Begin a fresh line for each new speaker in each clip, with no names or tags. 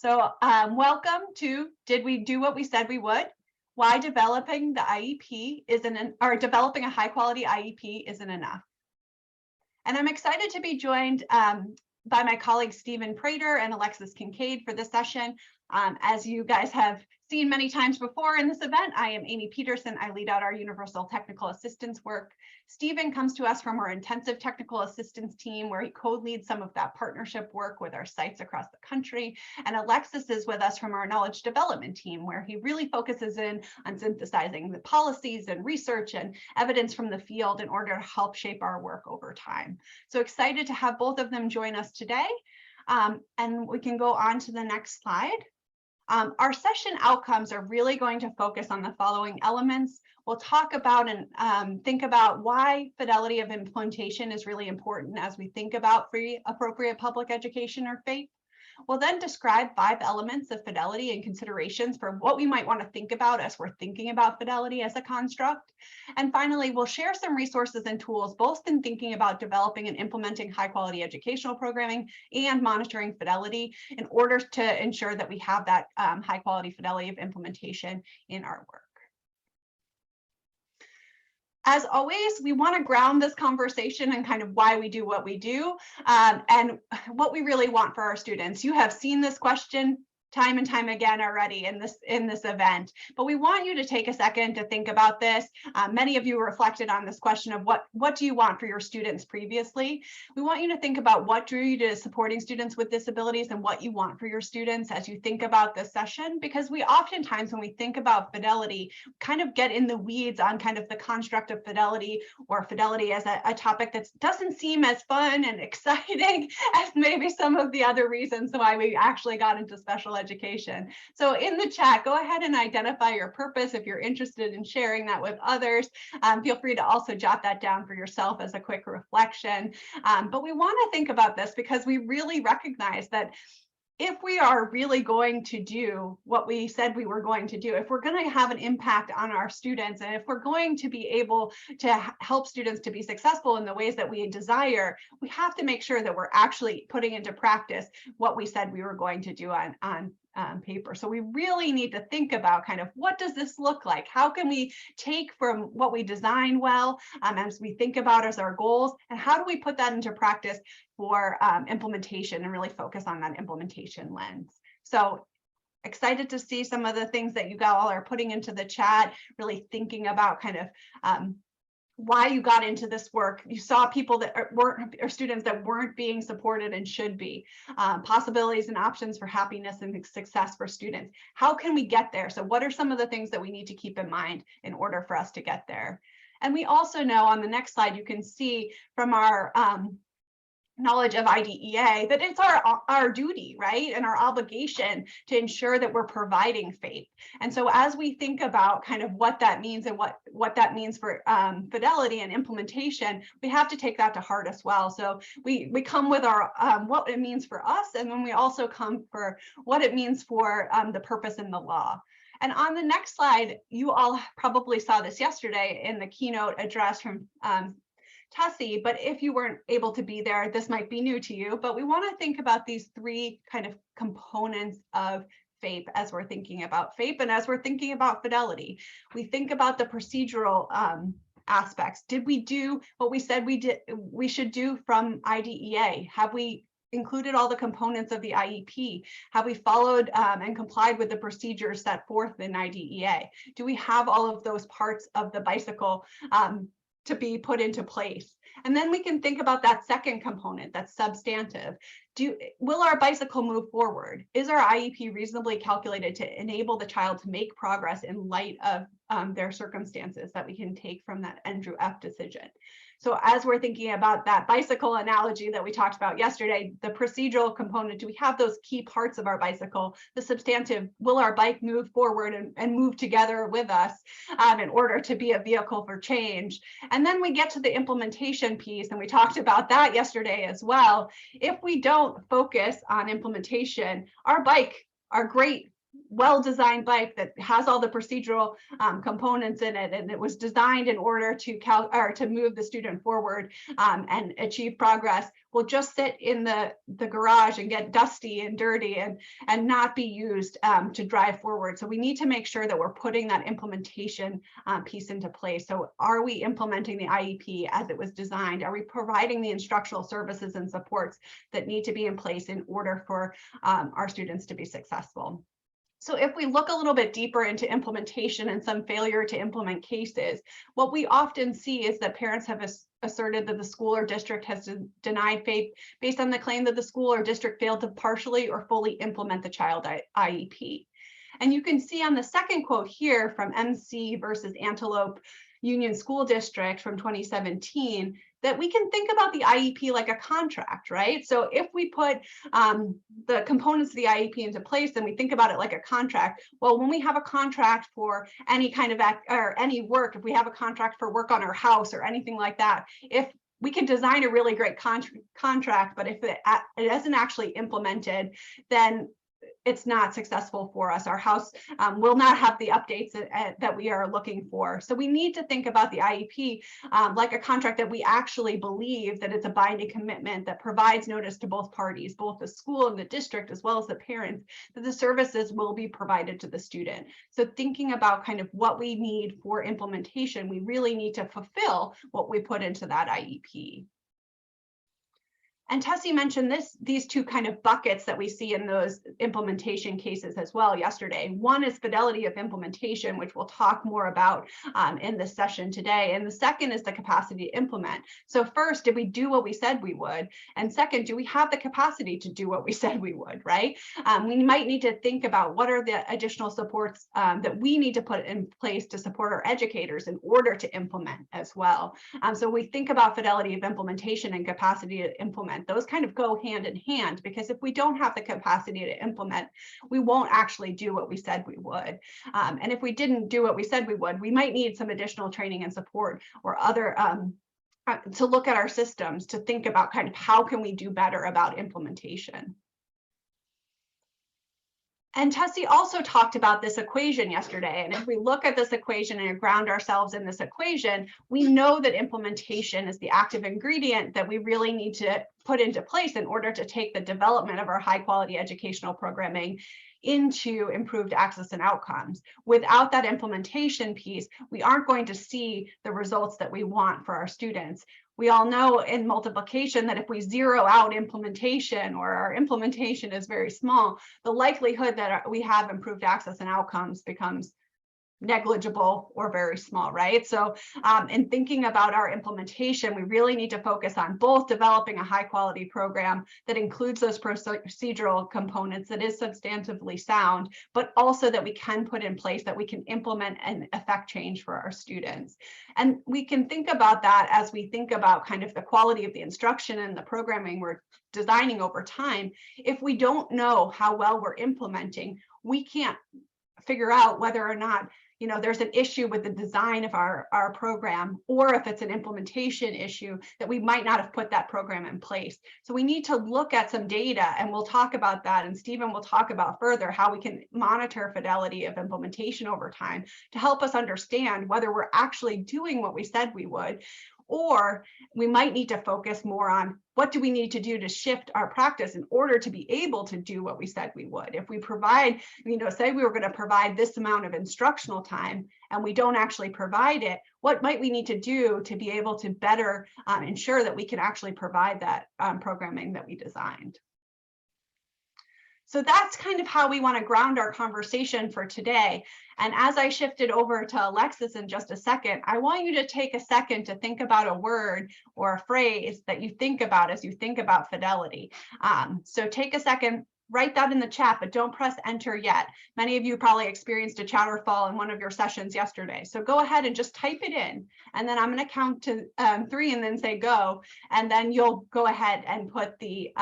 So welcome to Did We Do What We Said We Would? Why developing the IEP isn't, or developing a high quality IEP isn't enough. And I'm excited to be joined by my colleagues Stephen Prater and Alexis Kincaid for this session. As you guys have seen many times before in this event, I am Amy Peterson. I lead out our Universal Technical Assistance work. Stephen comes to us from our Intensive Technical Assistance team, where he co-leads some of that partnership work with our sites across the country. And Alexis is with us from our Knowledge Development team, where he really focuses in on synthesizing the policies and research and evidence from the field in order to help shape our work over time. So excited to have both of them join us today. And we can go on to the next slide. Our session outcomes are really going to focus on the following elements. We'll talk about and think about why fidelity of implementation is really important as we think about free, appropriate public education, or FAPE. We'll then describe 5 elements of fidelity and considerations for what we might want to think about as we're thinking about fidelity as a construct. And finally, we'll share some resources and tools, both in thinking about developing and implementing high quality educational programming and monitoring fidelity in order to ensure that we have that high quality fidelity of implementation in our work. As always, we want to ground this conversation and kind of why we do what we do and what we really want for our students. You have seen this question time and time again already in this event, but we want you to take a second to think about this. Many of you reflected on this question of what do you want for your students previously. We want you to think about what drew you to supporting students with disabilities and what you want for your students as you think about this session, because we oftentimes, when we think about fidelity, kind of get in the weeds on kind of the construct of fidelity, or fidelity as a topic that doesn't seem as fun and exciting as maybe some of the other reasons why we actually got into special education. So in the chat, go ahead and identify your purpose if you're interested in sharing that with others. Feel free to also jot that down for yourself as a quick reflection. But we want to think about this because we really recognize that if we are really going to do what we said we were going to do, if we're going to have an impact on our students, and if we're going to be able to help students to be successful in the ways that we desire, we have to make sure that we're actually putting into practice what we said we were going to do on paper. So we really need to think about kind of what does this look like? How can we take from what we design well as we think about as our goals, and how do we put that into practice for implementation and really focus on that implementation lens? So excited to see some of the things that you all are putting into the chat, really thinking about kind of why you got into this work. You saw people that or students that weren't being supported and should be. Possibilities and options for happiness and success for students. How can we get there? So what are some of the things that we need to keep in mind in order for us to get there? And we also know on the next slide, you can see from our knowledge of IDEA that it's our duty, right, and our obligation to ensure that we're providing FAPE. And so as we think about kind of what that means and what that means for fidelity and implementation, we have to take that to heart as well. So we come with our what it means for us, and then we also come for what it means for the purpose in the law. And on the next slide, you all probably saw this yesterday in the keynote address from Tessie, but if you weren't able to be there, this might be new to you, but we want to think about these 3 kind of components of FAPE as we're thinking about FAPE and as we're thinking about fidelity. We think about the procedural aspects. Did we do what we said we should do from IDEA? Have we included all the components of the IEP? Have we followed and complied with the procedures set forth in IDEA? Do we have all of those parts of the bicycle to be put into place? And then we can think about that second component, that's substantive. Will our bicycle move forward? Is our IEP reasonably calculated to enable the child to make progress in light of their circumstances that we can take from that Andrew F. decision? So as we're thinking about that bicycle analogy that we talked about yesterday, the procedural component, do we have those key parts of our bicycle? The substantive, will our bike move forward and move together with us in order to be a vehicle for change? And then we get to the implementation piece, and we talked about that yesterday as well. If we don't focus on implementation, our bike, our great well-designed bike that has all the procedural components in it, and it was designed in order to move the student forward and achieve progress, will just sit in the garage and get dusty and dirty and not be used to drive forward. So we need to make sure that we're putting that implementation piece into place. So are we implementing the IEP as it was designed? Are we providing the instructional services and supports that need to be in place in order for our students to be successful? So if we look a little bit deeper into implementation and some failure to implement cases, what we often see is that parents have asserted that the school or district has denied FAPE based on the claim that the school or district failed to partially or fully implement the child IEP. And you can see on the second quote here from MC versus Antelope Union School District from 2017, that we can think about the IEP like a contract, right? So if we put the components of the IEP into place, then we think about it like a contract. Well, when we have a contract for any kind of any work, if we have a contract for work on our house or anything like that, if we can design a really great contract, but if it isn't actually implemented, then it's not successful for us. Our house will not have the updates that we are looking for. So we need to think about the IEP like a contract that we actually believe that it's a binding commitment that provides notice to both parties, both the school and the district, as well as the parents, that the services will be provided to the student. So thinking about kind of what we need for implementation, we really need to fulfill what we put into that IEP. And Tessie mentioned these two kind of buckets that we see in those implementation cases as well yesterday. One is fidelity of implementation, which we'll talk more about in this session today. And the second is the capacity to implement. So first, did we do what we said we would? And second, do we have the capacity to do what we said we would, right? We might need to think about what are the additional supports that we need to put in place to support our educators in order to implement as well. So we think about fidelity of implementation and capacity to implement. Those kind of go hand in hand, because if we don't have the capacity to implement, we won't actually do what we said we would. And if we didn't do what we said we would, we might need some additional training and support or other to look at our systems to think about kind of how can we do better about implementation. And Tessie also talked about this equation yesterday. And if we look at this equation and ground ourselves in this equation, we know that implementation is the active ingredient that we really need to put into place in order to take the development of our high quality educational programming into improved access and outcomes. Without that implementation piece, we aren't going to see the results that we want for our students. We all know in multiplication that if we zero out implementation, or our implementation is very small, the likelihood that we have improved access and outcomes becomes negligible or very small, right? So in thinking about our implementation, we really need to focus on both developing a high quality program that includes those procedural components that is substantively sound, but also that we can put in place that we can implement and affect change for our students. And we can think about that as we think about kind of the quality of the instruction and the programming we're designing over time. If we don't know how well we're implementing, we can't figure out whether or not there's an issue with the design of our program, or if it's an implementation issue that we might not have put that program in place. So we need to look at some data, and we'll talk about that, and Stephen will talk about further how we can monitor fidelity of implementation over time to help us understand whether we're actually doing what we said we would. Or we might need to focus more on what do we need to do to shift our practice in order to be able to do what we said we would. If we provide, say we were going to provide this amount of instructional time and we don't actually provide it, what might we need to do to be able to better ensure that we can actually provide that programming that we designed? So that's kind of how we want to ground our conversation for today. And as I shifted over to Alexis in just a second, I want you to take a second to think about a word or a phrase that you think about as you think about fidelity. So take a second, write that in the chat, but don't press enter yet. Many of you probably experienced a chatter fall in one of your sessions yesterday. So go ahead and just type it in. And then I'm going to count to 3 and then say go. And then you'll go ahead and put the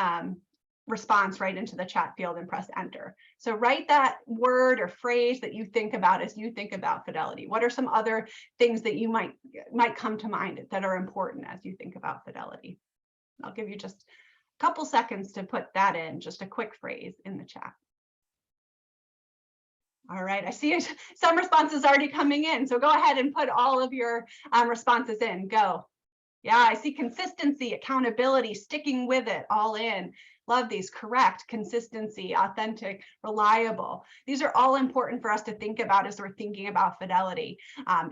response right into the chat field and press enter. So write that word or phrase that you think about as you think about fidelity. What are some other things that you might come to mind that are important as you think about fidelity? I'll give you just a couple seconds to put that in, just a quick phrase in the chat. All right, I see some responses already coming in. So go ahead and put all of your responses in. Go. Yeah, I see consistency, accountability, sticking with it, all in. Love these. Correct, consistency, authentic, reliable. These are all important for us to think about as we're thinking about fidelity.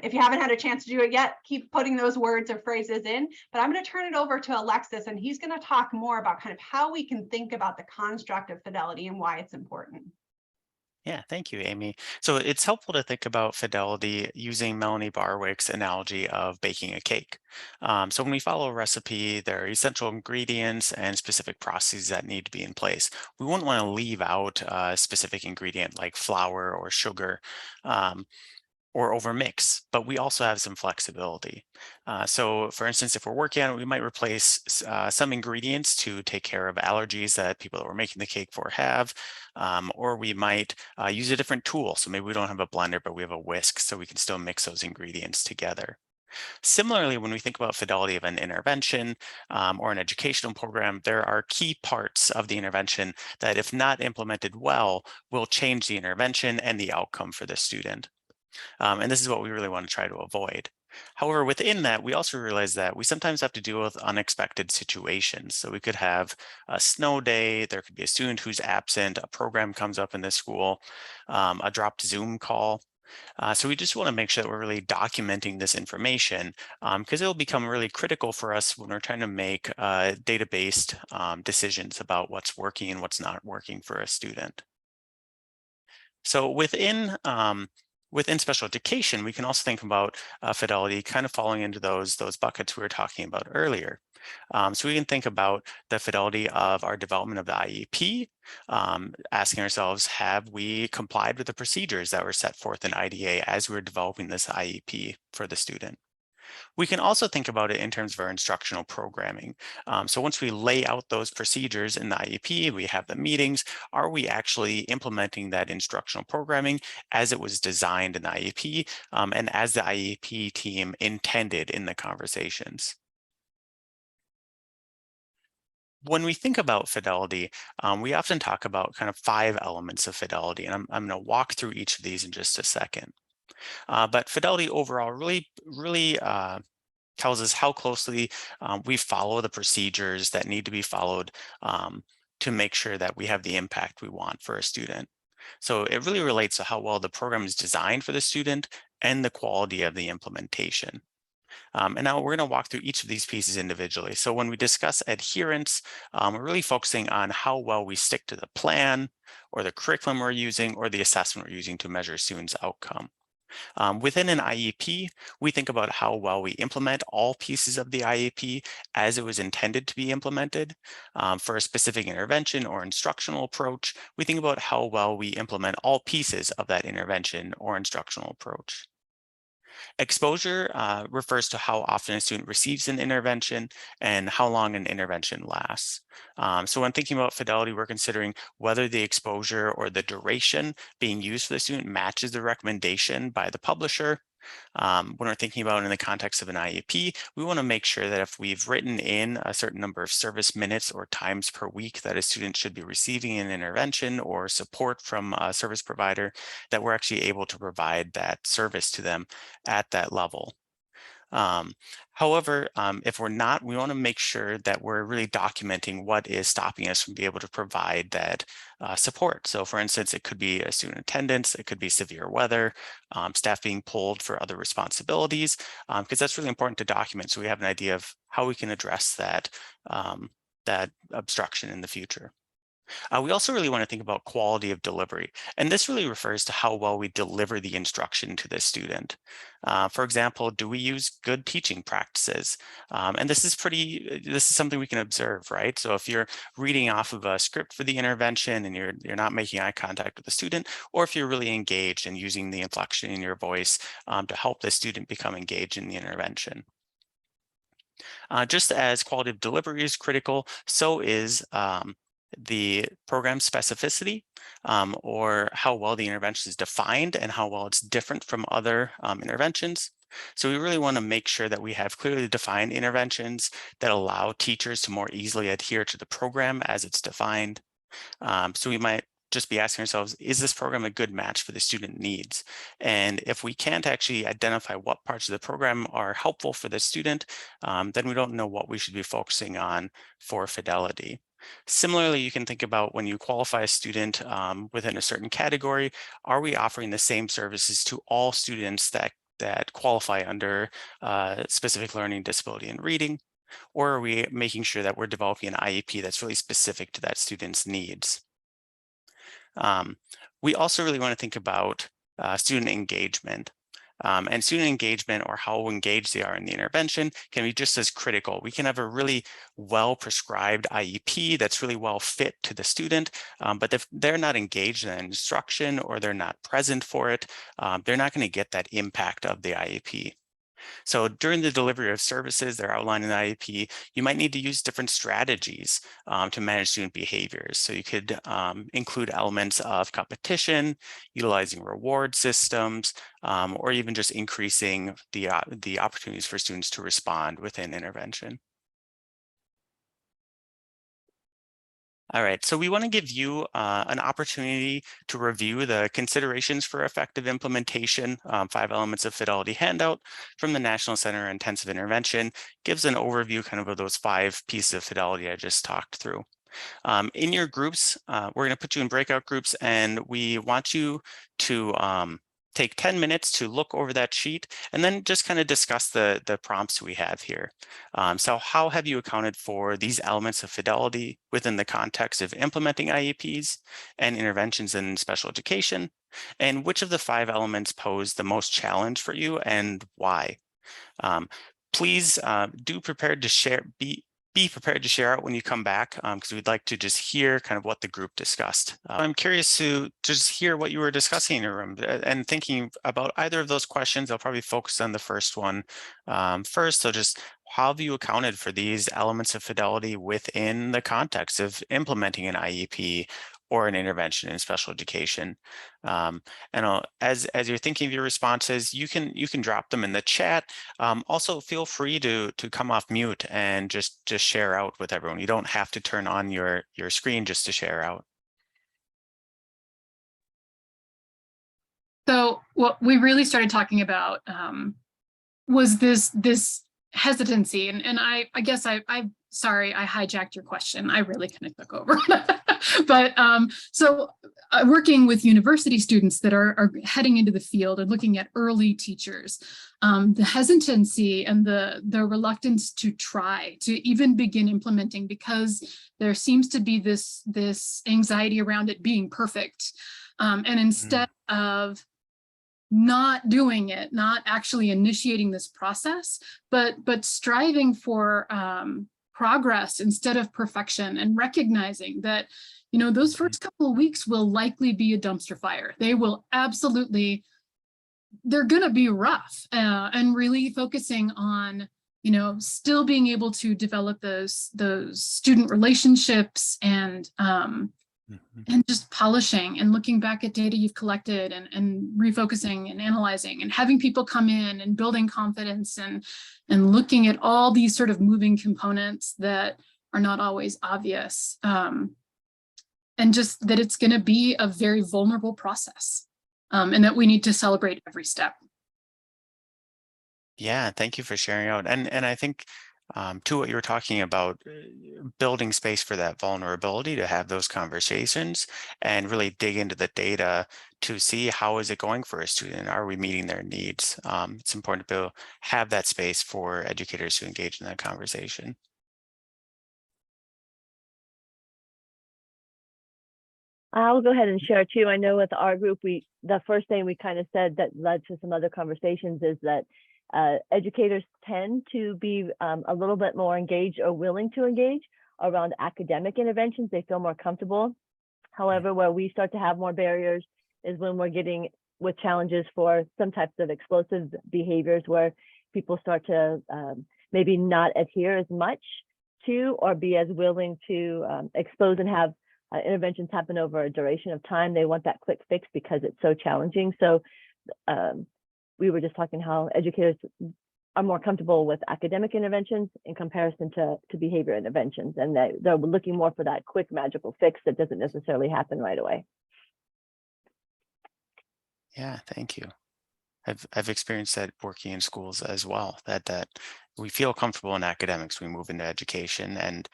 If you haven't had a chance to do it yet, keep putting those words or phrases in. But I'm going to turn it over to Alexis, and he's going to talk more about kind of how we can think about the construct of fidelity and why it's important.
Yeah, thank you, Amy. So it's helpful to think about fidelity using Melanie Barwick's analogy of baking a cake. So when we follow a recipe, there are essential ingredients and specific processes that need to be in place. We wouldn't want to leave out a specific ingredient like flour or sugar. Um, or overmix, but we also have some flexibility. So for instance, if we're working on it, we might replace some ingredients to take care of allergies that people that we're making the cake for have, or we might use a different tool. So maybe we don't have a blender, but we have a whisk, so we can still mix those ingredients together. Similarly, when we think about fidelity of an intervention or an educational program, there are key parts of the intervention that if not implemented well, will change the intervention and the outcome for the student. And this is what we really want to try to avoid. However, within that, we also realize that we sometimes have to deal with unexpected situations. So we could have a snow day, there could be a student who's absent, a program comes up in the school, a dropped Zoom call. So we just want to make sure that we're really documenting this information because it'll become really critical for us when we're trying to make data-based decisions about what's working and what's not working for a student. So within special education, we can also think about fidelity kind of falling into those buckets we were talking about earlier. So we can think about the fidelity of our development of the IEP, asking ourselves, have we complied with the procedures that were set forth in IDA as we were developing this IEP for the student? We can also think about it in terms of our instructional programming. So once we lay out those procedures in the IEP, we have the meetings, are we actually implementing that instructional programming as it was designed in the IEP and as the IEP team intended in the conversations? When we think about fidelity, we often talk about kind of 5 elements of fidelity, and I'm going to walk through each of these in just a second. But fidelity overall really tells us how closely we follow the procedures that need to be followed to make sure that we have the impact we want for a student. So it really relates to how well the program is designed for the student and the quality of the implementation. And now we're going to walk through each of these pieces individually. So when we discuss adherence, we're really focusing on how well we stick to the plan or the curriculum we're using or the assessment we're using to measure students' outcome. Within an IEP, we think about how well we implement all pieces of the IEP as it was intended to be implemented. For a specific intervention or instructional approach, we think about how well we implement all pieces of that intervention or instructional approach. Exposure refers to how often a student receives an intervention and how long an intervention lasts. So when thinking about fidelity, we're considering whether the exposure or the duration being used for the student matches the recommendation by the publisher. When we're thinking about it in the context of an IEP, we want to make sure that if we've written in a certain number of service minutes or times per week that a student should be receiving an intervention or support from a service provider, that we're actually able to provide that service to them at that level. Um, However, if we're not, we want to make sure that we're really documenting what is stopping us from being able to provide that support. So for instance, it could be a student attendance, it could be severe weather, staff being pulled for other responsibilities, because that's really important to document so we have an idea of how we can address that obstruction in the future. We also really want to think about quality of delivery. And this really refers to how well we deliver the instruction to the student. For example, do we use good teaching practices? And this is something we can observe, right? So if you're reading off of a script for the intervention and you're not making eye contact with the student, or if you're really engaged and using the inflection in your voice to help the student become engaged in the intervention. Just as quality of delivery is critical, so is the program specificity or how well the intervention is defined and how well it's different from other interventions. So we really want to make sure that we have clearly defined interventions that allow teachers to more easily adhere to the program as it's defined. So we might just be asking ourselves, is this program a good match for the student needs? And if we can't actually identify what parts of the program are helpful for the student, then we don't know what we should be focusing on for Fidelity. Similarly, you can think about when you qualify a student within a certain category, are we offering the same services to all students that qualify under specific learning disability in reading? Or are we making sure that we're developing an IEP that's really specific to that student's needs? We also really want to think about student engagement. And student engagement, or how engaged they are in the intervention, can be just as critical. We can have a really well-prescribed IEP that's really well fit to the student, but if they're not engaged in instruction or they're not present for it, they're not going to get that impact of the IEP. So during the delivery of services that are outlined in the IEP, you might need to use different strategies to manage student behaviors. So you could include elements of competition, utilizing reward systems, or even just increasing the opportunities for students to respond within intervention. All right, so we want to give you an opportunity to review the considerations for effective implementation, 5 elements of Fidelity handout from the National Center for Intensive Intervention. Gives an overview kind of those 5 pieces of Fidelity I just talked through. In your groups, we're going to put you in breakout groups, and we want you to take 10 minutes to look over that sheet and then just kind of discuss the prompts we have here. So how have you accounted for these elements of Fidelity within the context of implementing IEPs and interventions in special education? And which of the 5 elements pose the most challenge for you and why? Please do prepare to share, be prepared to share out when you come back, because we'd like to just hear kind of what the group discussed. I'm curious to just hear what you were discussing in your room and thinking about either of those questions. I'll probably focus on the first one first. So just how have you accounted for these elements of Fidelity within the context of implementing an IEP or an intervention in special education? And as you're thinking of your responses, you can drop them in the chat. Also, feel free to come off mute and just share out with everyone. You don't have to turn on your screen just to share out.
So what we really started talking about was this hesitancy, and I guess I'm sorry I hijacked your question. I really kind of took over. But so working with university students that are heading into the field and looking at early teachers, the hesitancy and the reluctance to try to even begin implementing, because there seems to be this anxiety around it being perfect. And instead of not doing it, not actually initiating this process, but striving for progress instead of perfection, and recognizing that, you know, those first couple of weeks will likely be a dumpster fire. They will absolutely, they're going to be rough, and really focusing on, you know, still being able to develop those student relationships, and just polishing and looking back at data you've collected, and refocusing and analyzing and having people come in and building confidence, and looking at all these sort of moving components that are not always obvious. And just that it's going to be a very vulnerable process, and that we need to celebrate every step.
Yeah, thank you for sharing out. And I think to what you were talking about, building space for that vulnerability to have those conversations and really dig into the data to see how is it going for a student? Are we meeting their needs? It's important to have that space for educators to engage in that conversation.
I'll go ahead and share too. I know with our group, the first thing we kind of said that led to some other conversations is that educators tend to be a little bit more engaged or willing to engage around academic interventions. They feel more comfortable. However, where we start to have more barriers is when we're getting with challenges for some types of explosive behaviors, where people start to maybe not adhere as much to, or be as willing to expose and have interventions happen over a duration of time. They want that quick fix because it's so challenging. So we were just talking how educators are more comfortable with academic interventions in comparison to behavior interventions, and they're looking more for that quick magical fix that doesn't necessarily happen right away.
Yeah, thank you. I've experienced that working in schools as well, that we feel comfortable in academics, we move into education, and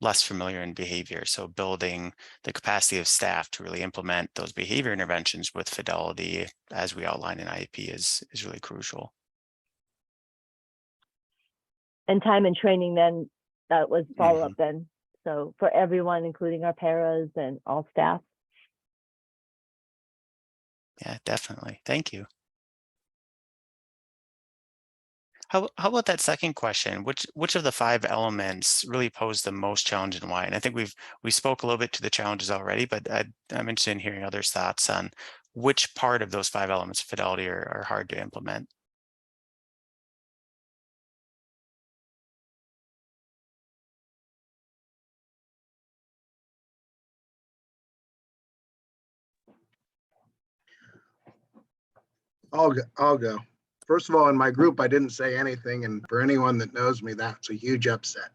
less familiar in behavior. So building the capacity of staff to really implement those behavior interventions with fidelity, as we outline in IEP, is really crucial.
And time and training then, that was follow-up then. So for everyone, including our paras and all staff.
Yeah, definitely. Thank you. How about that second question? Which of the 5 elements really pose the most challenge and why? And I think we spoke a little bit to the challenges already, but I'm interested in hearing others' thoughts on which part of those 5 elements of fidelity are hard to implement.
I'll go. First of all, in my group, I didn't say anything, and for anyone that knows me, that's a huge upset.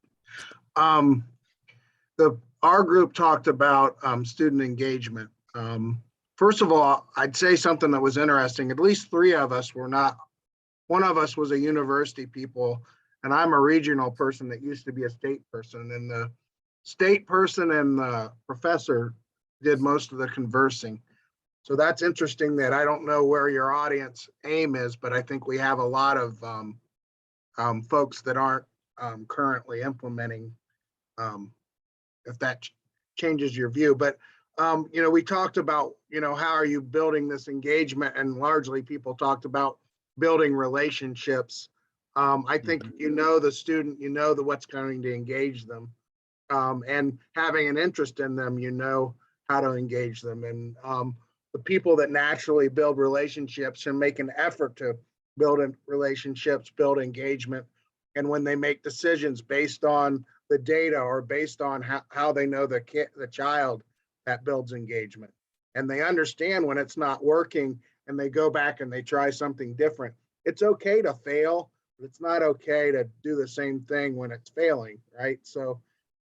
Our group talked about student engagement. First of all, I'd say something that was interesting. At least 3 of us were not. One of us was a university people, and I'm a regional person that used to be a state person. And the state person and the professor did most of the conversing. So that's interesting that I don't know where your audience aim is, but I think we have a lot of folks that aren't currently implementing, if that changes your view. But, we talked about, how are you building this engagement? And largely people talked about building relationships. I think, the student, what's going to engage them, and having an interest in them, how to engage them. And the people that naturally build relationships and make an effort to build relationships, build engagement. And when they make decisions based on the data or based on how they know the child, that builds engagement. And they understand when it's not working and they go back and they try something different. It's okay to fail, but it's not okay to do the same thing when it's failing, right? So,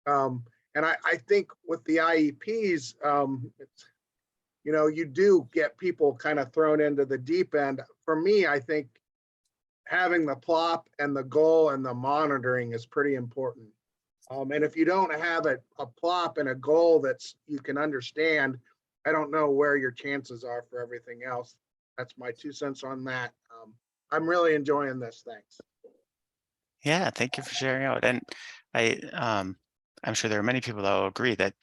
and I think with the IEPs, you do get people kind of thrown into the deep end. For me, I think having the plop and the goal and the monitoring is pretty important. And if you don't have a plop and a goal that's you can understand, I don't know where your chances are for everything else. That's my 2 cents on that. I'm really enjoying this. Thanks.
Yeah, thank you for sharing out. And I'm sure there are many people that will agree that,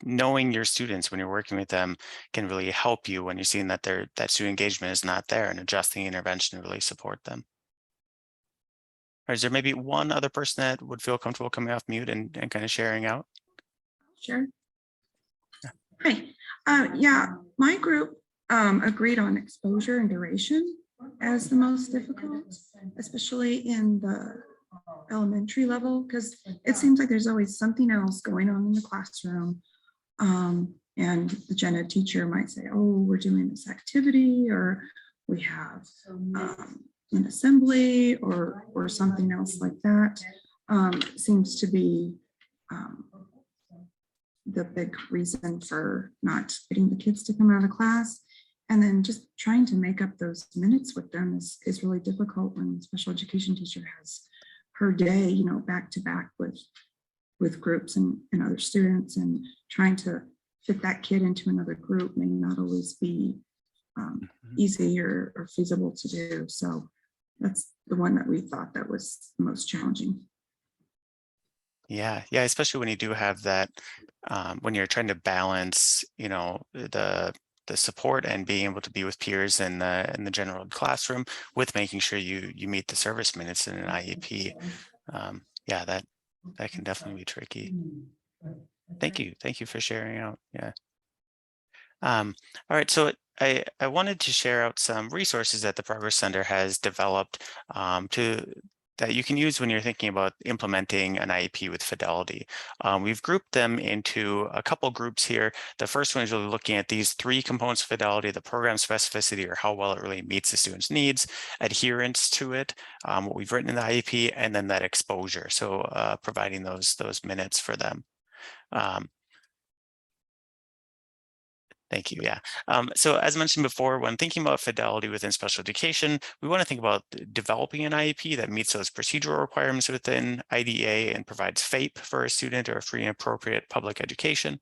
knowing your students when you're working with them can really help you when you're seeing that that student engagement is not there, and adjusting intervention to really support them. Or is there maybe one other person that would feel comfortable coming off mute and kind of sharing out?
Sure. Hi. Yeah, my group agreed on exposure and duration as the most difficult, especially in the elementary level, because it seems like there's always something else going on in the classroom. And the gen ed teacher might say, oh, we're doing this activity, or we have an assembly or something else like that. Seems to be the big reason for not getting the kids to come out of class. And then just trying to make up those minutes with them is really difficult when the special education teacher has her day, back to back with groups and other students, and trying to fit that kid into another group may not always be easy or feasible to do. So that's the one that we thought that was the most challenging.
Yeah, especially when you do have that, when you're trying to balance, the support and being able to be with peers in the general classroom with making sure you meet the service minutes in an IEP. Yeah, that can definitely be tricky. Thank you for sharing out. Yeah. All right, so I wanted to share out some resources that the Progress Center has developed that you can use when you're thinking about implementing an IEP with fidelity. We've grouped them into a couple groups here. The first one is really looking at these 3 components of fidelity: the program specificity, or how well it really meets the student's needs; adherence to it, what we've written in the IEP; and then that exposure, so providing those minutes for them. Thank you. Yeah. So as mentioned before, when thinking about fidelity within special education, we want to think about developing an IEP that meets those procedural requirements within IDEA and provides FAPE for a student or free and appropriate public education.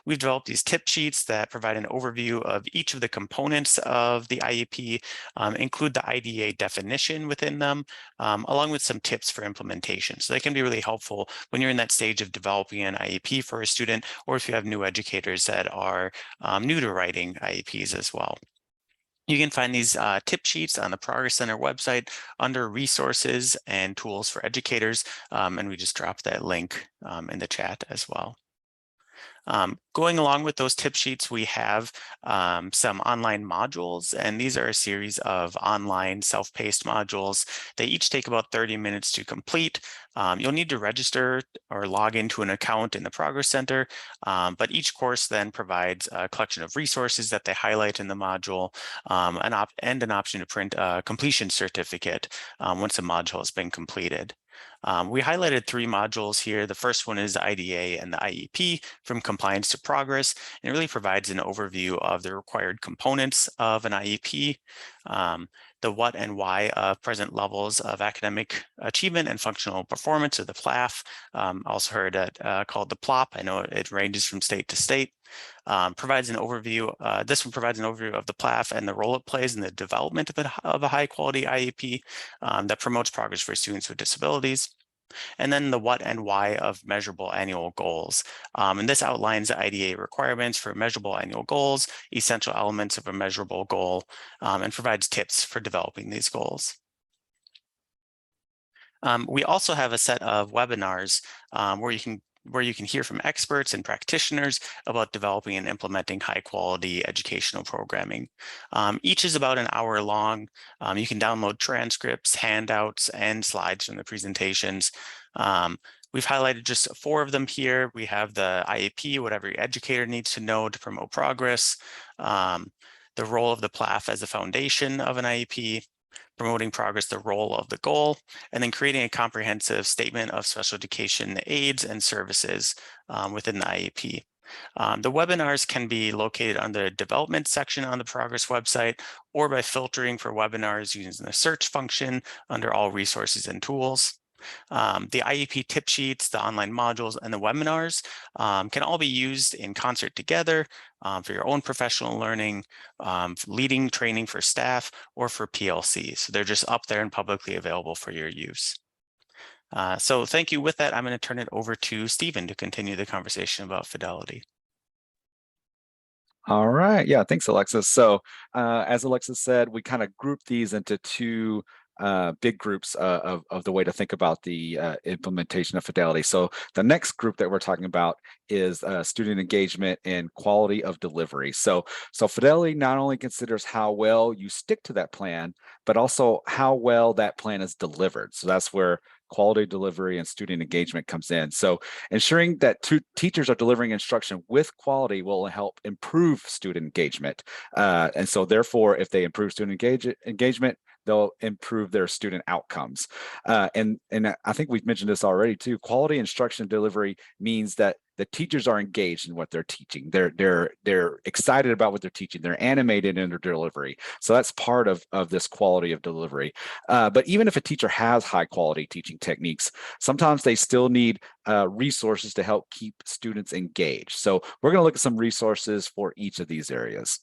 We've developed these tip sheets that provide an overview of each of the components of the IEP, include the IDEA definition within them, along with some tips for implementation. So they can be really helpful when you're in that stage of developing an IEP for a student, or if you have new educators that are new to writing IEPs as well. You can find these tip sheets on the Progress Center website under resources and tools for educators. And we just dropped that link in the chat as well. Going along with those tip sheets, we have some online modules, and these are a series of online self-paced modules. They each take about 30 minutes to complete. You'll need to register or log into an account in the Progress Center, but each course then provides a collection of resources that they highlight in the module, and an option to print a completion certificate once a module has been completed. We highlighted 3 modules here. The first one is the IDA and the IEP, from compliance to progress, and it really provides an overview of the required components of an IEP, the what and why of present levels of academic achievement and functional performance, or the PLAF. Also heard it called the PLOP. I know it ranges from state to state. Provides an overview. This one provides an overview of the PLAF and the role it plays in the development of a high quality IEP that promotes progress for students with disabilities. And then the what and why of measurable annual goals. And this outlines the IDA requirements for measurable annual goals, essential elements of a measurable goal, and provides tips for developing these goals. We also have a set of webinars where you can hear from experts and practitioners about developing and implementing high quality educational programming. Each is about an hour long. You can download transcripts, handouts, and slides from the presentations. We've highlighted just 4 of them here. We have the IEP, what every educator needs to know to promote progress, the role of the PLAF as a foundation of an IEP, promoting progress, the role of the goal, and then creating a comprehensive statement of special education aids and services within the IEP. The webinars can be located under the development section on the Progress website, or by filtering for webinars using the search function under all resources and tools. The IEP tip sheets, the online modules, and the webinars can all be used in concert together for your own professional learning, leading training for staff, or for PLC. So they're just up there and publicly available for your use. So thank you. With that, I'm going to turn it over to Stephen to continue the conversation about fidelity.
All right. Yeah, thanks, Alexis. So as Alexis said, we kind of grouped these into 2 big groups of the way to think about the implementation of fidelity. So the next group that we're talking about is student engagement and quality of delivery. So fidelity not only considers how well you stick to that plan, but also how well that plan is delivered. So that's where quality delivery and student engagement comes in. So ensuring that teachers are delivering instruction with quality will help improve student engagement. And so therefore, if they improve student engagement, they'll improve their student outcomes. And I think we've mentioned this already too. Quality instruction delivery means that the teachers are engaged in what they're teaching. They're excited about what they're teaching. They're animated in their delivery. So that's part of this quality of delivery. But even if a teacher has high quality teaching techniques, sometimes they still need resources to help keep students engaged. So we're going to look at some resources for each of these areas.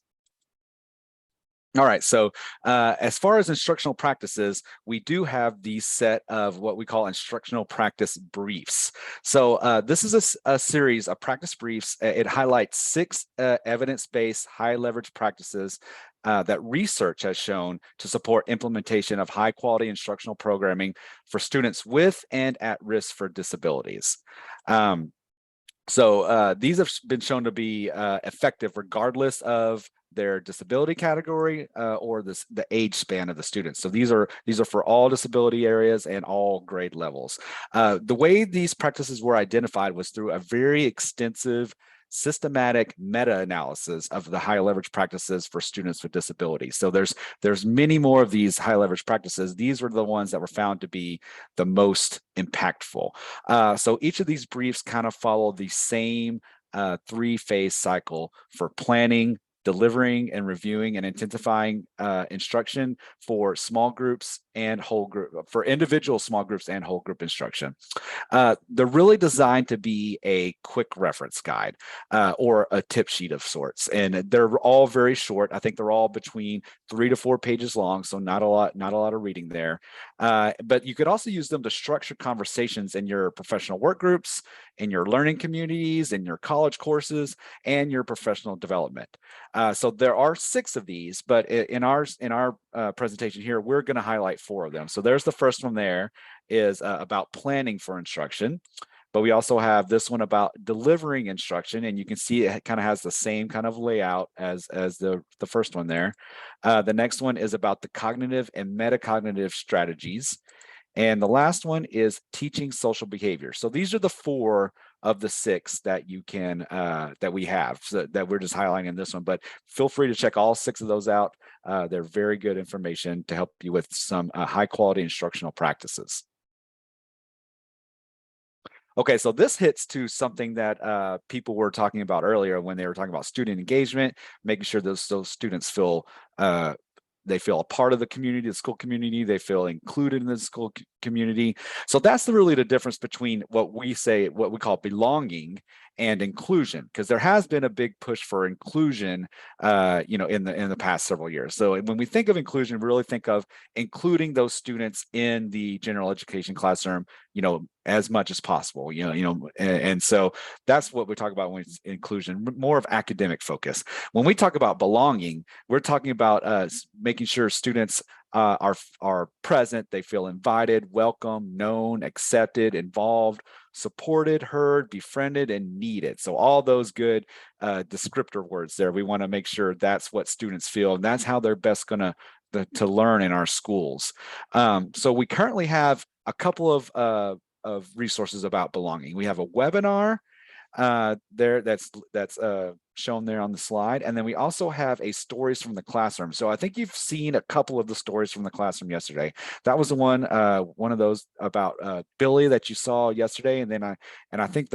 All right, so as far as instructional practices, we do have the set of what we call instructional practice briefs. So this is a series of practice briefs. It highlights 6 evidence-based high leverage practices that research has shown to support implementation of high quality instructional programming for students with and at risk for disabilities. So these have been shown to be effective regardless of their disability category or the age span of the students. So these are for all disability areas and all grade levels. The way these practices were identified was through a very extensive systematic meta-analysis of the high leverage practices for students with disabilities. So there's many more of these high leverage practices. These were the ones that were found to be the most impactful. So each of these briefs kind of follow the same 3-phase cycle for planning, delivering and reviewing and intensifying instruction for small groups and whole group, for individual small groups and whole group instruction. They're really designed to be a quick reference guide or a tip sheet of sorts, and they're all very short. I think they're all between 3 to 4 pages long, so not a lot of reading there. But you could also use them to structure conversations in your professional work groups, in your learning communities, in your college courses, and your professional development. So there are 6 of these, but in our presentation here, we're going to highlight 4 of them. So there's the first one there is about planning for instruction. But we also have this one about delivering instruction, and you can see it kind of has the same kind of layout as the first one there. The next one is about the cognitive and metacognitive strategies. And the last one is teaching social behavior. So these are the 4 of the 6 that you can that we have, so that we're just highlighting in this one. But feel free to check all 6 of those out. They're very good information to help you with some high quality instructional practices. Okay, so this hits to something that people were talking about earlier when they were talking about student engagement, making sure those students feel they feel a part of the community, the school community, they feel included in the school community. So that's really the difference between what we call belonging and inclusion, because there has been a big push for inclusion, in the past several years. So when we think of inclusion, we really think of including those students in the general education classroom, as much as possible, and so that's what we talk about when it's inclusion, more of academic focus. When we talk about belonging, we're talking about making sure students are present, they feel invited, welcome, known, accepted, involved, supported, heard, befriended, and needed. So all those good descriptor words there, we want to make sure that's what students feel, and that's how they're best going to learn in our schools. So we currently have a couple of resources about belonging. We have a webinar there that's shown there on the slide, and then we also have a stories from the classroom. So I think you've seen a couple of the stories from the classroom yesterday. That was the one of those about Billy that you saw yesterday, and then I think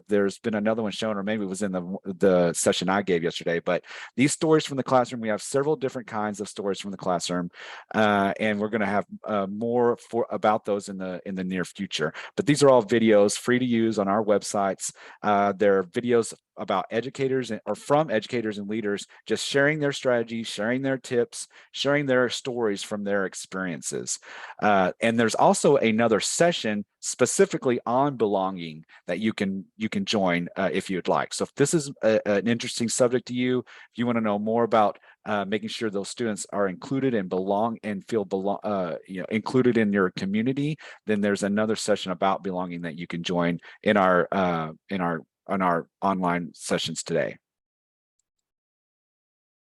there's been another one shown, or maybe it was in the session I gave yesterday. But these stories from the classroom, we have several different kinds of stories from the classroom, and we're going to have more about those in the near future. But these are all videos free to use on our websites. They're videos about educators or from educators and leaders just sharing their strategies, sharing their tips, sharing their stories from their experiences. And there's also another session specifically on belonging that you can join if you'd like. So if this is an interesting subject to you, if you want to know more about making sure those students are included and belong and feel included in your community, then there's another session about belonging that you can join in our online sessions today.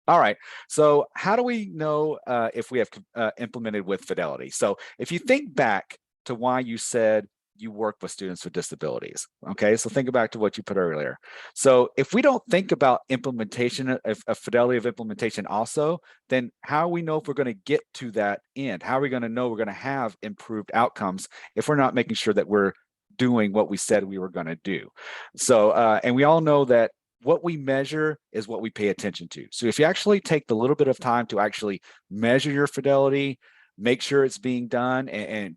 All right, so how do we know if we have implemented with Fidelity? So if you think back to why you said you work with students with disabilities, okay, so think back to what you put earlier. So if we don't think about implementation, of fidelity of implementation also, then how do we know if we're going to get to that end? How are we going to know we're going to have improved outcomes if we're not making sure that we're doing what we said we were going to do? So, and we all know that what we measure is what we pay attention to. So if you actually take the little bit of time to actually measure your fidelity, make sure it's being done, and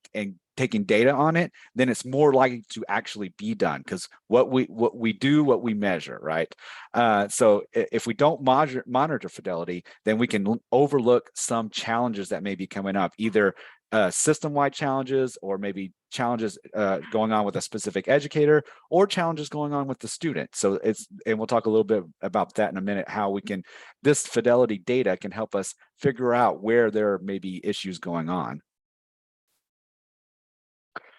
taking data on it, then it's more likely to actually be done, because what we do, what we measure, right? So if we don't monitor fidelity, then we can overlook some challenges that may be coming up, either system-wide challenges, or maybe challenges going on with a specific educator, or challenges going on with the student. So and we'll talk a little bit about that in a minute, how this fidelity data can help us figure out where there may be issues going on.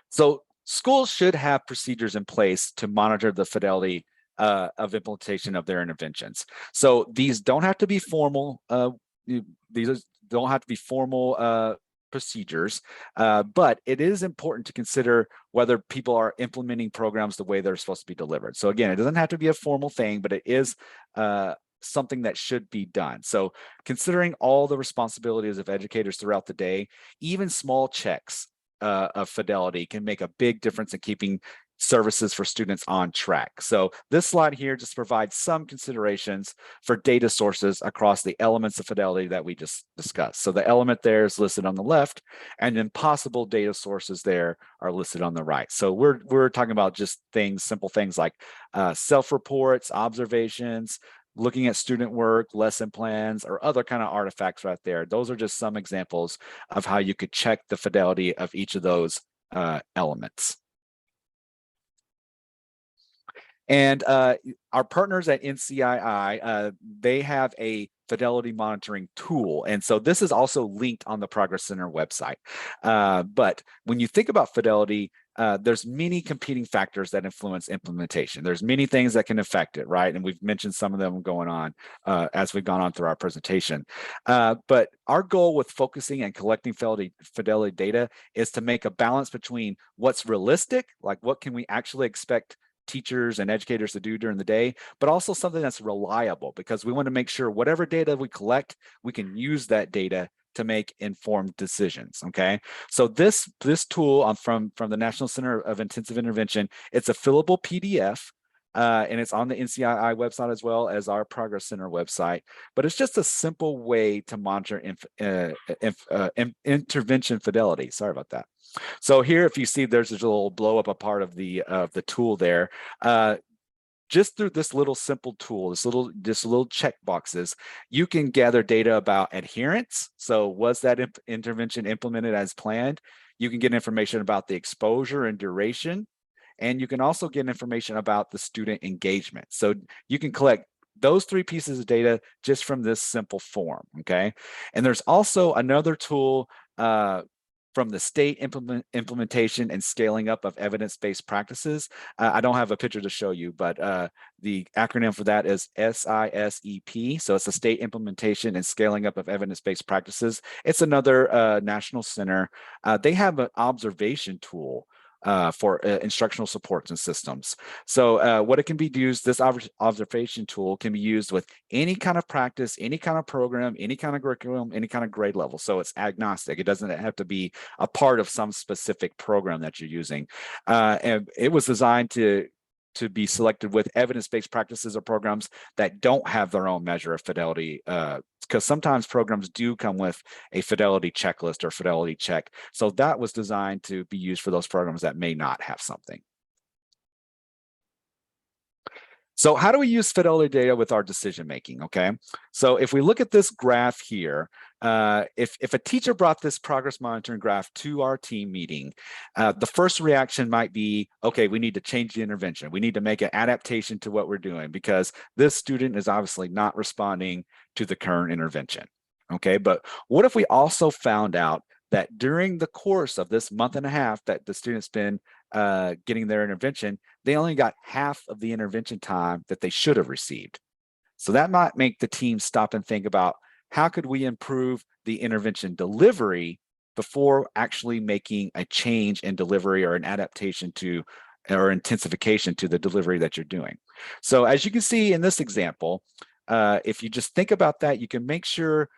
So schools should have procedures in place to monitor the fidelity of implementation of their interventions. So these don't have to be formal. These don't have to be formal procedures, but it is important to consider whether people are implementing programs the way they're supposed to be delivered. So again, it doesn't have to be a formal thing, but it is something that should be done. So considering all the responsibilities of educators throughout the day, even small checks of fidelity can make a big difference in keeping services for students on track. So this slide here just provides some considerations for data sources across the elements of fidelity that we just discussed. So the element there is listed on the left, and then possible data sources there are listed on the right. So we're talking about just things, simple things like self-reports, observations, looking at student work, lesson plans, or other kind of artifacts right there. Those are just some examples of how you could check the fidelity of each of those elements. And our partners at NCII, they have a fidelity monitoring tool. And so this is also linked on the Progress Center website. But when you think about fidelity, there's many competing factors that influence implementation. There's many things that can affect it, right? And we've mentioned some of them going on as we've gone on through our presentation. But our goal with focusing and collecting fidelity data is to make a balance between what's realistic, like what can we actually expect teachers and educators to do during the day, but also something that's reliable, because we want to make sure whatever data we collect, we can use that data to make informed decisions. Okay, so this tool from the National Center of Intensive Intervention, it's a fillable PDF. And it's on the NCII website as well as our Progress Center website. But it's just a simple way to monitor intervention fidelity. Sorry about that. So here, if you see, there's a little blow up a part of the tool there. Just through this little simple tool, this little check boxes, you can gather data about adherence. So was that intervention implemented as planned? You can get information about the exposure and duration. And you can also get information about the student engagement. So you can collect those three pieces of data just from this simple form, okay? And there's also another tool from the state implementation and scaling up of evidence-based practices. I don't have a picture to show you, but the acronym for that is SISEP. So it's the state implementation and scaling up of evidence-based practices. It's another national center. They have an observation tool for instructional supports and systems. So what it can be used, this observation tool can be used with any kind of practice, any kind of program, any kind of curriculum, any kind of grade level. So it's agnostic. It doesn't have to be a part of some specific program that you're using. And it was designed to be selected with evidence-based practices or programs that don't have their own measure of fidelity, because sometimes programs do come with a fidelity checklist or fidelity check. So that was designed to be used for those programs that may not have something. So how do we use fidelity data with our decision making? Okay, so if we look at this graph here, if a teacher brought this progress monitoring graph to our team meeting, the first reaction might be, okay, we need to change the intervention. We need to make an adaptation to what we're doing because this student is obviously not responding to the current intervention. Okay, but what if we also found out that during the course of this month and a half that the student's been getting their intervention, they only got half of the intervention time that they should have received. So that might make the team stop and think about, how could we improve the intervention delivery before actually making a change in delivery or an adaptation to or intensification to the delivery that you're doing? So as you can see in this example, if you just think about that, you can make sure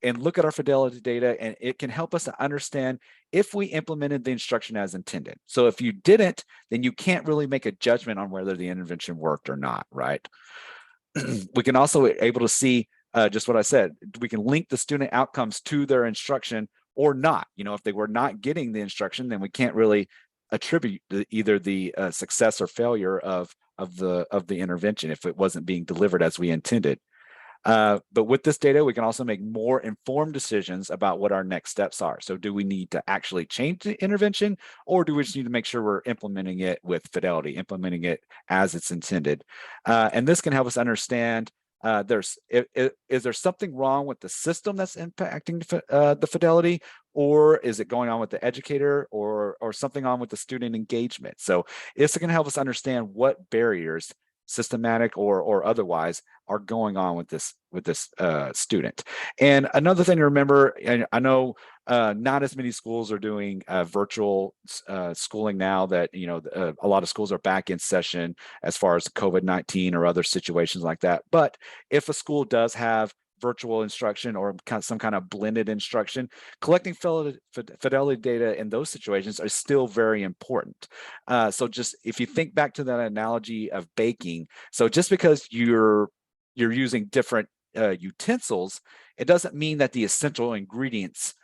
and look at our fidelity data, and it can help us to understand if we implemented the instruction as intended. So if you didn't, then you can't really make a judgment on whether the intervention worked or not, right? We can also able to see just what I said. We can link the student outcomes to their instruction or not. You know, if they were not getting the instruction, then we can't really attribute either the success or failure of the intervention if it wasn't being delivered as we intended. But with this data, we can also make more informed decisions about what our next steps are. So do we need to actually change the intervention, or do we just need to make sure we're implementing it with fidelity, implementing it as it's intended? And this can help us understand, is there something wrong with the system that's impacting the fidelity, or is it going on with the educator, or something on with the student engagement? So it's going to help us understand what barriers, systematic or otherwise, are going on with this student. And another thing to remember, and I know not as many schools are doing virtual schooling now, that a lot of schools are back in session as far as COVID-19 or other situations like that. But if a school does have virtual instruction or some kind of blended instruction, collecting fidelity data in those situations are still very important. So just if you think back to that analogy of baking, so just because you're using different utensils, it doesn't mean that the essential ingredients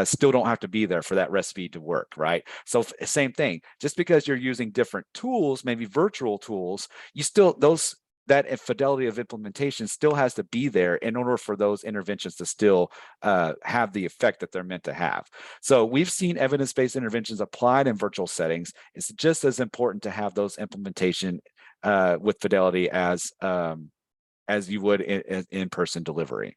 still don't have to be there for that recipe to work, right? So same thing, just because you're using different tools, maybe virtual tools, you still, that fidelity of implementation still has to be there in order for those interventions to still have the effect that they're meant to have. So we've seen evidence-based interventions applied in virtual settings. It's just as important to have those implementation with fidelity as you would in in-person delivery.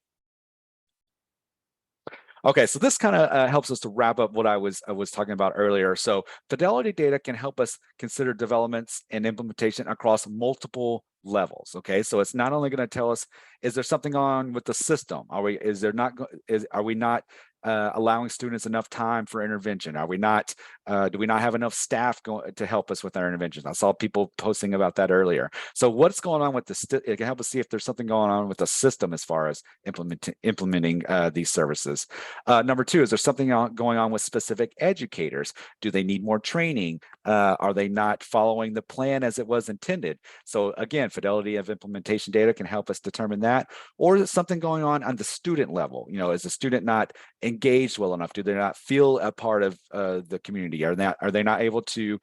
Okay, so this kind of helps us to wrap up what I was talking about earlier. So fidelity data can help us consider developments and implementation across multiple levels. Okay, so it's not only going to tell us, is there something on with the system? Are we not allowing students enough time for intervention? Are we not? Do we not have enough staff to help us with our interventions? I saw people posting about that earlier. So what's going on with it can help us see if there's something going on with the system as far as implementing these services. Number two, is there something going on with specific educators? Do they need more training? Are they not following the plan as it was intended? So again, fidelity of implementation data can help us determine that. Or is it something going on the student level? You know, is the student not engaged well enough? Do they not feel a part of the community? Are they not able to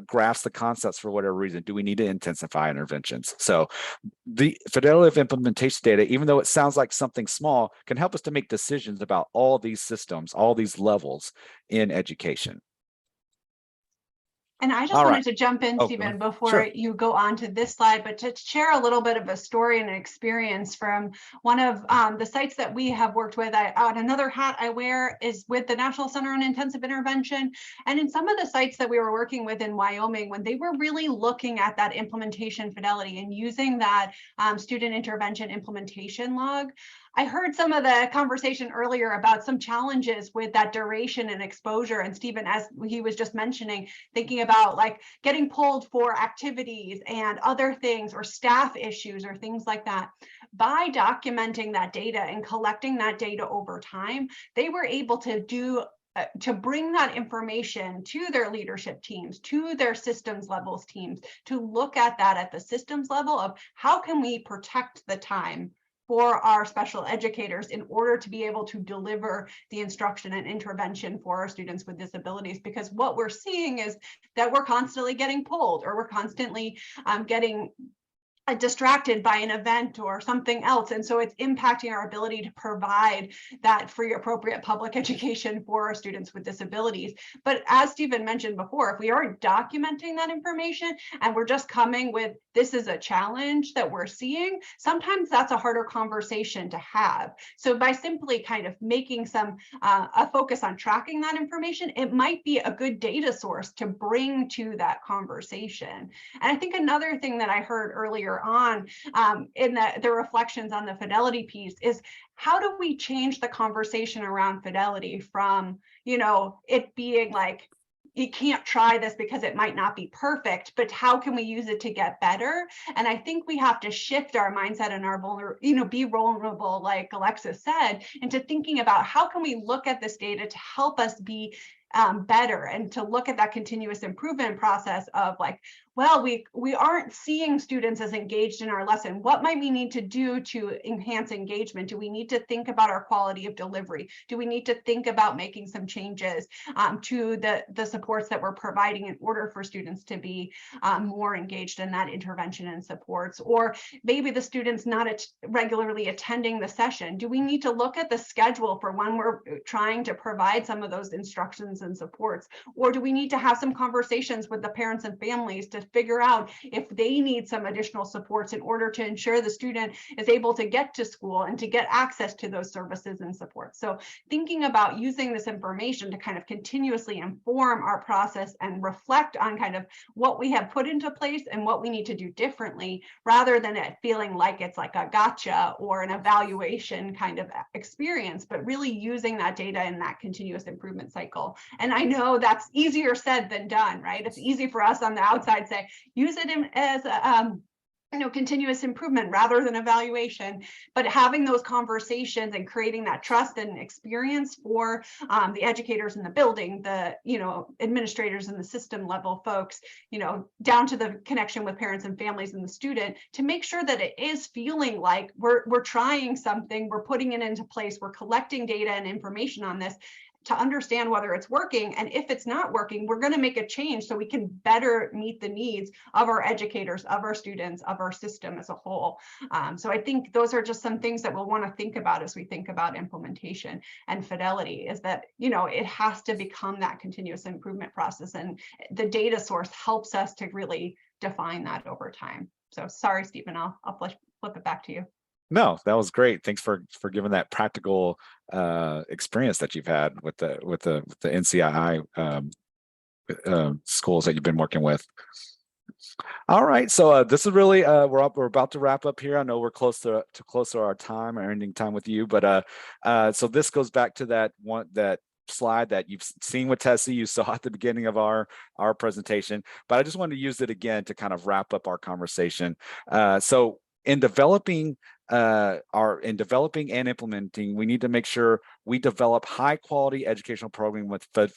grasp the concepts for whatever reason? Do we need to intensify interventions? So the fidelity of implementation data, even though it sounds like something small, can help us to make decisions about all these systems, all these levels in education.
And I just
All
wanted
right.
to jump in,
Oh,
Stephen, before
sure.
you go on to this slide, but to share a little bit of a story and an experience from one of the sites that we have worked with. On another hat I wear is with the National Center on Intensive Intervention. And in some of the sites that we were working with in Wyoming, when they were really looking at that implementation fidelity and using that student intervention implementation log, I heard some of the conversation earlier about some challenges with that duration and exposure. And Stephen, as he was just mentioning, thinking about like getting pulled for activities and other things or staff issues or things like that. By documenting that data and collecting that data over time, they were able to bring that information to their leadership teams, to their systems levels teams, to look at that at the systems level of how can we protect the time for our special educators in order to be able to deliver the instruction and intervention for our students with disabilities. Because what we're seeing is that we're constantly getting pulled, or we're constantly getting distracted by an event or something else. And so it's impacting our ability to provide that free, appropriate public education for our students with disabilities. But as Stephen mentioned before, if we aren't documenting that information and we're just coming with, this is a challenge that we're seeing, sometimes that's a harder conversation to have. So by simply kind of making some a focus on tracking that information, it might be a good data source to bring to that conversation. And I think another thing that I heard earlier on in the reflections on the fidelity piece is, how do we change the conversation around fidelity from, you know, it being like, you can't try this because it might not be perfect, but how can we use it to get better? And I think we have to shift our mindset and our be vulnerable, like Alexis said, into thinking about how can we look at this data to help us be better, and to look at that continuous improvement process of like, well, we aren't seeing students as engaged in our lesson. What might we need to do to enhance engagement? Do we need to think about our quality of delivery? Do we need to think about making some changes to the supports that we're providing in order for students to be more engaged in that intervention and supports? Or maybe the student's not regularly attending the session. Do we need to look at the schedule for when we're trying to provide some of those instructions and supports? Or do we need to have some conversations with the parents and families to figure out if they need some additional supports in order to ensure the student is able to get to school and to get access to those services and supports? So thinking about using this information to kind of continuously inform our process and reflect on kind of what we have put into place and what we need to do differently, rather than it feeling like it's like a gotcha or an evaluation kind of experience, but really using that data in that continuous improvement cycle. And I know that's easier said than done, right? It's easy for us on the outside say, use it as continuous improvement rather than evaluation, but having those conversations and creating that trust and experience for the educators in the building, the administrators and the system level folks, down to the connection with parents and families and the student, to make sure that it is feeling like we're trying something, we're putting it into place, we're collecting data and information on this to understand whether it's working. And if it's not working, we're going to make a change so we can better meet the needs of our educators, of our students, of our system as a whole. So I think those are just some things that we'll want to think about as we think about implementation and fidelity, is that, it has to become that continuous improvement process. And the data source helps us to really define that over time. So sorry, Stephen, I'll flip it back to you.
No, that was great. Thanks for giving that practical experience that you've had with the NCII schools that you've been working with. All right, so this is really we're about to wrap up here. I know we're close to our time, our ending time with you, but so this goes back to that slide that you've seen with Tessie, you saw at the beginning of our presentation, but I just wanted to use it again to kind of wrap up our conversation. So in developing and implementing, we need to make sure we develop high quality educational programming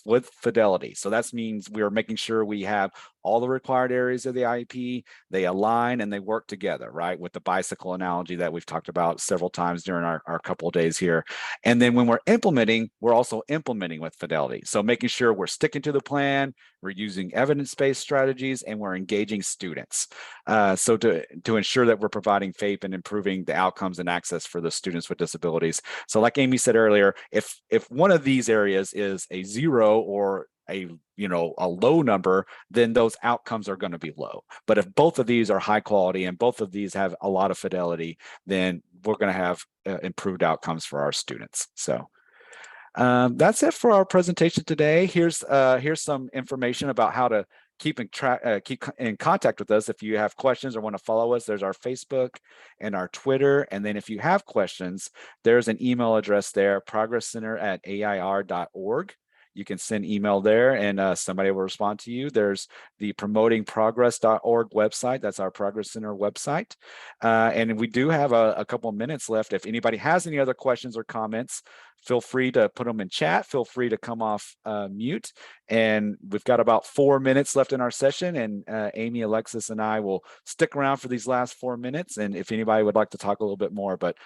with fidelity. So that means we are making sure we have all the required areas of the IEP, they align and they work together, right? With the bicycle analogy that we've talked about several times during our couple of days here. And then when we're implementing, we're also implementing with fidelity. So making sure we're sticking to the plan, we're using evidence-based strategies, and we're engaging students. So to ensure that we're providing FAPE and improving the outcomes and access for the students with disabilities. So like Amy said earlier, if one of these areas is a 0 or a low number, then those outcomes are going to be low. But if both of these are high quality and both of these have a lot of fidelity, then we're going to have improved outcomes for our students. So that's it for our presentation today. Here's some information about how to keep in contact with us. If you have questions or want to follow us, there's our Facebook and our Twitter. And then if you have questions, there's an email address there, progresscenter@air.org. You can send email there and somebody will respond to you. There's the promotingprogress.org website. That's our Progress Center website. And we do have a couple of minutes left. If anybody has any other questions or comments, feel free to put them in chat. Feel free to come off mute. And we've got about 4 minutes left in our session. And Amy, Alexis, and I will stick around for these last 4 minutes. And if anybody would like to talk a little bit more, but